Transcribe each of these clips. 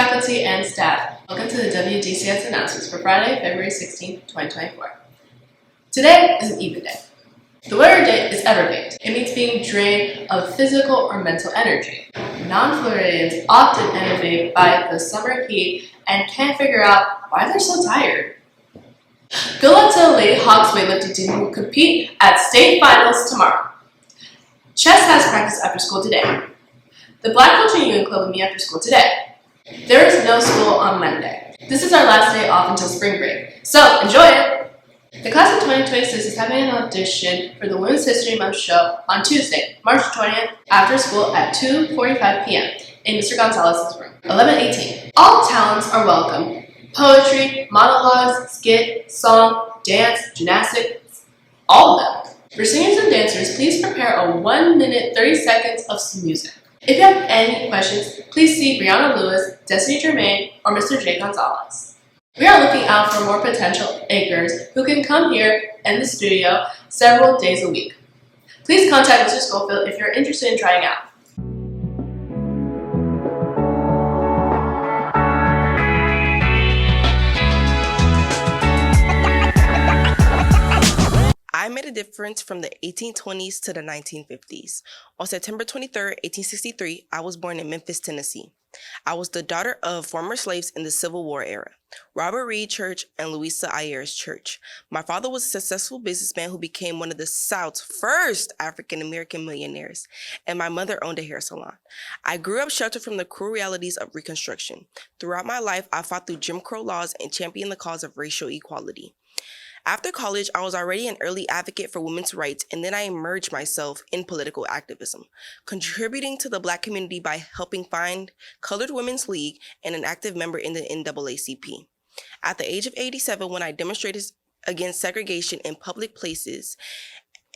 faculty, and staff. Welcome to the WDCS announcements for Friday, February 16, 2024. Today is an even day. The word of the day is everbaked. It means being drained of physical or mental energy. Non-Floridians often innovate by the summer heat and can't figure out why they're so tired. Good luck to the Lady Hawks weightlifting team who will compete at state finals tomorrow. Chess has practice after school today. The Black Culture Union Club will meet after school today. There is no school on Monday. This is our last day off until spring break, so enjoy it! The class of 2026 is having an audition for the Women's History Month show on Tuesday, March 20th, after school at 2:45 p.m. in Mr. Gonzalez's room, 1118. All talents are welcome. Poetry, monologues, skit, song, dance, gymnastics, all of them. For singers and dancers, please prepare a 1 minute 30 seconds of some music. If you have any questions, please see Brianna Lewis, Destiny Germain, or Mr. Jay Gonzalez. We are looking out for more potential anchors who can come here in the studio several days a week. Please contact Mr. Schofield if you're interested in trying out. I made a difference from the 1820s to the 1950s. On September 23, 1863, I was born in Memphis, Tennessee. I was the daughter of former slaves in the Civil War era, Robert Reed Church and Louisa Ayers Church. My father was a successful businessman who became one of the South's first African-American millionaires, and my mother owned a hair salon. I grew up sheltered from the cruel realities of Reconstruction. Throughout my life, I fought through Jim Crow laws and championed the cause of racial equality. After college, I was already an early advocate for women's rights, and then I immersed myself in political activism, contributing to the Black community by helping found Colored Women's League and an active member in the NAACP. At the age of 87, when I demonstrated against segregation in public places,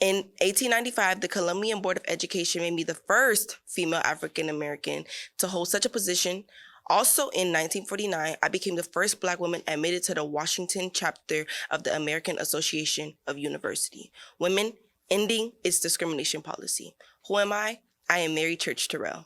in 1895, the Columbian Board of Education made me the first female African American to hold such a position. Also in 1949, I became the first Black woman admitted to the Washington chapter of the American Association of University. Women ending its discrimination policy. Who am I? I am Mary Church Terrell.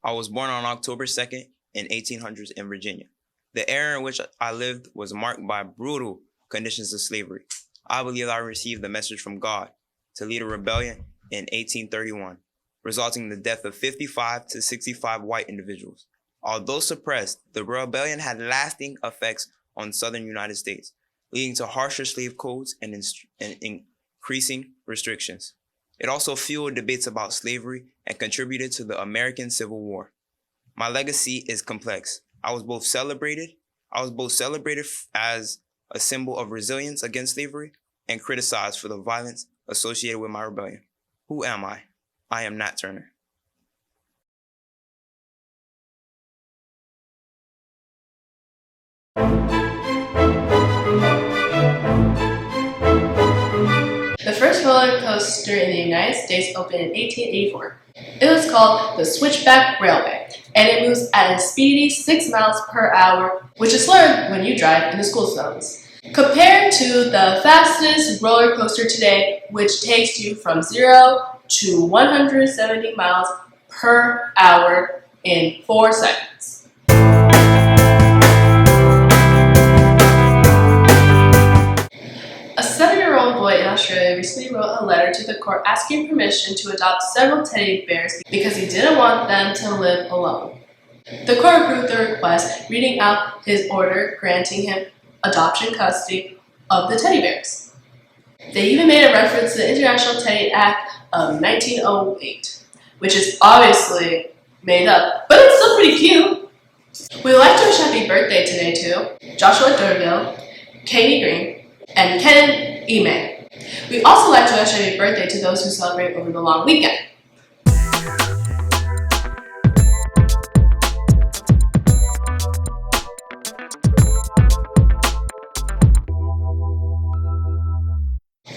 I was born on October 2nd in 1800s in Virginia. The era in which I lived was marked by brutal conditions of slavery. I believe I received the message from God to lead a rebellion in 1831, resulting in the death of 55 to 65 white individuals. Although suppressed, the rebellion had lasting effects on southern United States, leading to harsher slave codes and increasing restrictions. It also fueled debates about slavery and contributed to the American Civil War. My legacy is complex. I was both celebrated as a symbol of resilience against slavery and criticized for the violence associated with my rebellion. Who am I? I am Nat Turner. The first roller coaster in the United States opened in 1884. It was called the Switchback Railway, and it moves at a speedy 6 miles per hour, which is slower when you drive in the school zones. Compared to the fastest roller coaster today, which takes you from 0 to 170 miles per hour in 4 seconds. A 7-year-old boy in Australia recently wrote a letter to the court asking permission to adopt several teddy bears because he didn't want them to live alone. The court approved the request, reading out his order granting him adoption custody of the teddy bears. They even made a reference to the International Teddy Act of 1908, which is obviously made up, but it's still pretty cute. We'd like to wish happy birthday today to Joshua Durgill, Katie Green, and Ken Ime. We'd also like to wish happy birthday to those who celebrate over the long weekend.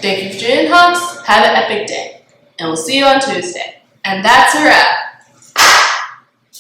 Thank you for tuning in, Hawks. Have an epic day. And we'll see you on Tuesday. And that's a wrap.